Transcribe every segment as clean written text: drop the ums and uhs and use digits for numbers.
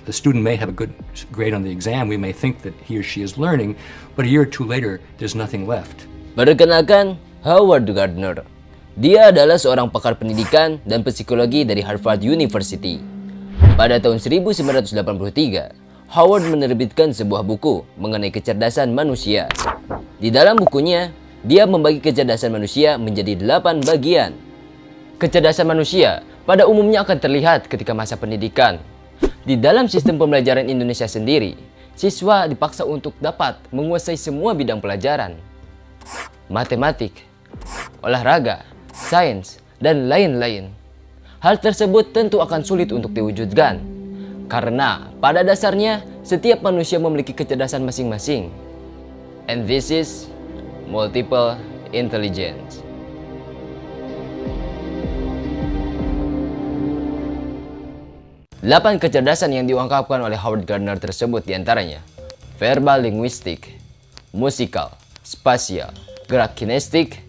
the student may have a good grade on the exam, we may think that he or she is learning, but a year or two later, there's nothing left. Perkenalkan, Howard Gardner. Dia adalah seorang pakar pendidikan dan psikologi dari Harvard University. Pada tahun 1983, Howard menerbitkan sebuah buku mengenai kecerdasan manusia. Di dalam bukunya, dia membagi kecerdasan manusia menjadi 8 bagian. Kecerdasan manusia pada umumnya akan terlihat ketika masa pendidikan. Di dalam sistem pembelajaran Indonesia sendiri, siswa dipaksa untuk dapat menguasai semua bidang pelajaran. Matematik, olahraga, sains, dan lain-lain. Hal tersebut tentu akan sulit untuk diwujudkan. Karena pada dasarnya, setiap manusia memiliki kecerdasan masing-masing. And this is multiple intelligence. Delapan kecerdasan yang diungkapkan oleh Howard Gardner tersebut diantaranya verbal linguistik, musikal, spasial, gerak kinestik,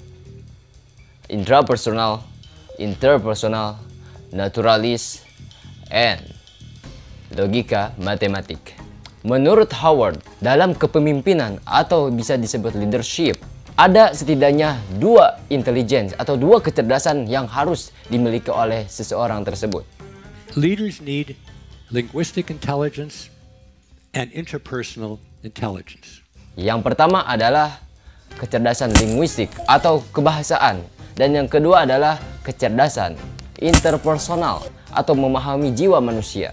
intrapersonal, interpersonal, naturalis, and logika matematik. Menurut Howard, dalam kepemimpinan atau bisa disebut leadership, ada setidaknya 2 intelligence atau 2 kecerdasan yang harus dimiliki oleh seseorang tersebut. Leaders need linguistic intelligence and interpersonal intelligence. Yang pertama adalah kecerdasan linguistik atau kebahasaan, dan yang kedua adalah kecerdasan interpersonal atau memahami jiwa manusia.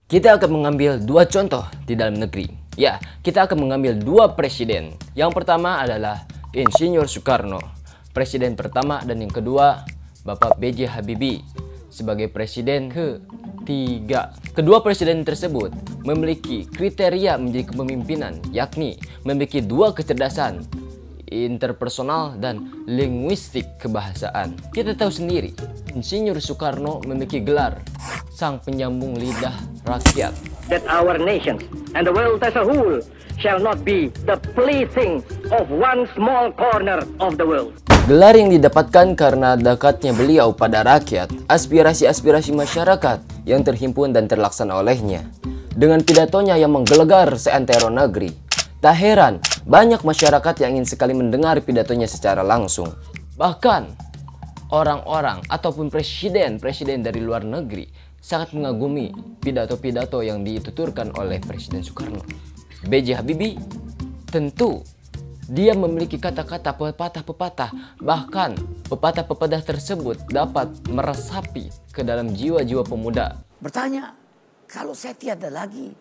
Kita akan mengambil 2 contoh di dalam negeri. Ya, kita akan mengambil 2 presiden. Yang pertama adalah Insinyur Soekarno, presiden pertama, dan yang kedua Bapak B.J. Habibie sebagai presiden ketiga. Kedua presiden tersebut memiliki kriteria menjadi kepemimpinan, yakni memiliki 2 kecerdasan, interpersonal dan linguistik kebahasaan. Kita tahu sendiri, Insinyur Soekarno memiliki gelar sang penyambung lidah rakyat. That our nations and the world as a whole shall not be the plaything of one small corner of the world. Gelar yang didapatkan karena dekatnya beliau pada rakyat, aspirasi-aspirasi masyarakat yang terhimpun dan terlaksana olehnya. Dengan pidatonya yang menggelegar seantero negeri, tak heran banyak masyarakat yang ingin sekali mendengar pidatonya secara langsung. Bahkan orang-orang ataupun presiden-presiden dari luar negeri sangat mengagumi pidato-pidato yang dituturkan oleh Presiden Soekarno. B.J. Habibie tentu dia memiliki kata-kata pepatah-pepatah, bahkan pepatah-pepatah tersebut dapat meresapi ke dalam jiwa-jiwa pemuda. Bertanya, kalau saya tiada lagi,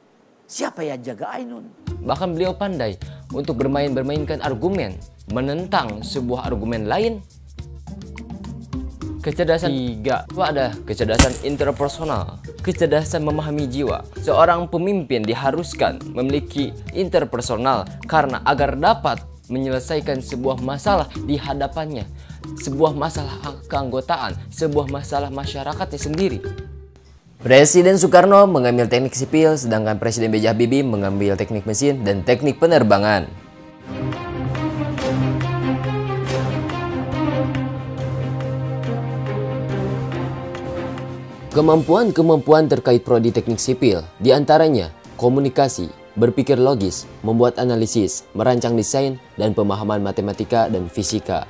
siapa yang jaga Ainun? Bahkan beliau pandai untuk bermain-bermainkan argumen, menentang sebuah argumen lain. Kecerdasan 3 itu ada kecerdasan interpersonal, kecerdasan memahami jiwa. Seorang pemimpin diharuskan memiliki interpersonal karena agar dapat menyelesaikan sebuah masalah di hadapannya, sebuah masalah keanggotaan, sebuah masalah masyarakatnya sendiri. Presiden Soekarno mengambil teknik sipil, sedangkan Presiden B.J. Habibie mengambil teknik mesin dan teknik penerbangan. Kemampuan-kemampuan terkait prodi teknik sipil diantaranya komunikasi, berpikir logis, membuat analisis, merancang desain, dan pemahaman matematika dan fisika.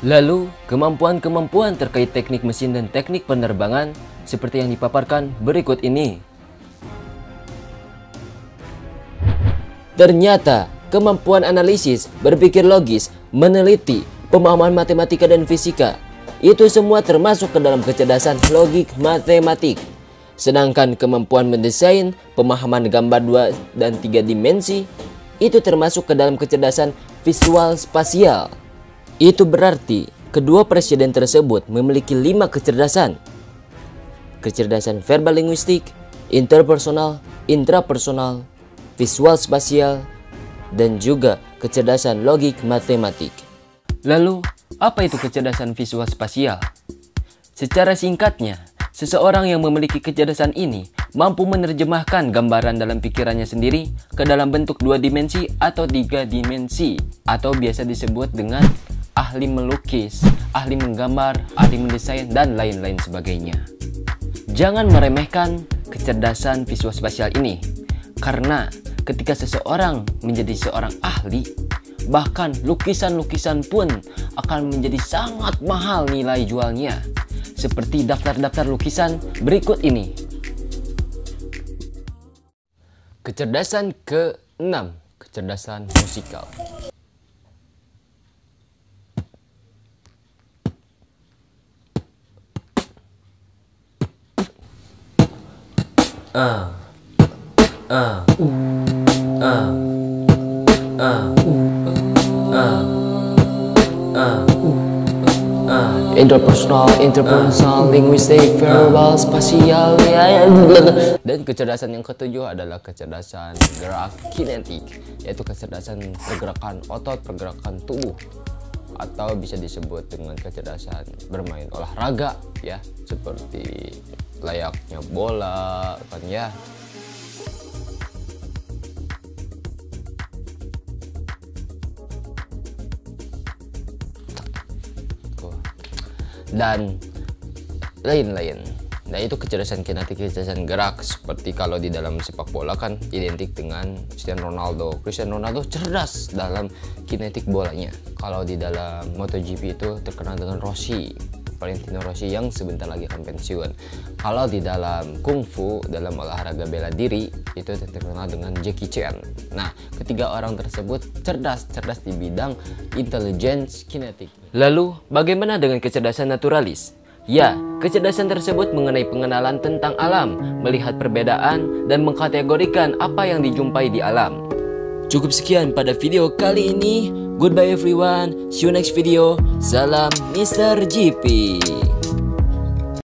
Lalu, kemampuan-kemampuan terkait teknik mesin dan teknik penerbangan seperti yang dipaparkan berikut ini. Ternyata, kemampuan analisis, berpikir logis, meneliti, pemahaman matematika dan fisika, itu semua termasuk ke dalam kecerdasan logik matematik. Sedangkan kemampuan mendesain, pemahaman gambar 2 dan 3 dimensi, itu termasuk ke dalam kecerdasan visual spasial. Itu berarti kedua presiden tersebut memiliki 5 kecerdasan. Kecerdasan verbal linguistik, interpersonal, intrapersonal, visual spasial, dan juga kecerdasan logik matematik. Lalu, apa itu kecerdasan visual spasial? Secara singkatnya, seseorang yang memiliki kecerdasan ini mampu menerjemahkan gambaran dalam pikirannya sendiri ke dalam bentuk 2 dimensi atau 3 dimensi, atau biasa disebut dengan ahli melukis, ahli menggambar, ahli mendesain, dan lain-lain sebagainya. Jangan meremehkan kecerdasan visual spasial ini, karena ketika seseorang menjadi seorang ahli, bahkan lukisan-lukisan pun akan menjadi sangat mahal nilai jualnya. Seperti daftar-daftar lukisan berikut ini. Kecerdasan ke-6, kecerdasan musikal. Interpersonal, linguistik, verbal, spasial, dan kecerdasan yang ketujuh adalah kecerdasan gerak kinetik, yaitu kecerdasan pergerakan otot, pergerakan tubuh, atau bisa disebut dengan kecerdasan bermain olahraga, ya, seperti layaknya bola, kan ya. Dan lain-lain. Nah, itu kecerdasan kinetik, kecerdasan gerak. Seperti kalau di dalam sepak bola kan identik dengan Cristiano Ronaldo. Cristiano Ronaldo cerdas dalam kinetik bolanya. Kalau di dalam MotoGP itu terkenal dengan Rossi, Valentino Rossi, yang sebentar lagi akan pensiun. Kalau di dalam kungfu, dalam olahraga bela diri, itu terkenal dengan Jackie Chan. Nah, ketiga orang tersebut cerdas di bidang intelligence kinetik. Lalu, bagaimana dengan kecerdasan naturalis? Ya, kecerdasan tersebut mengenai pengenalan tentang alam, melihat perbedaan, dan mengkategorikan apa yang dijumpai di alam. Cukup sekian pada video kali ini. Goodbye everyone, see you next video. Salam Mr. GP.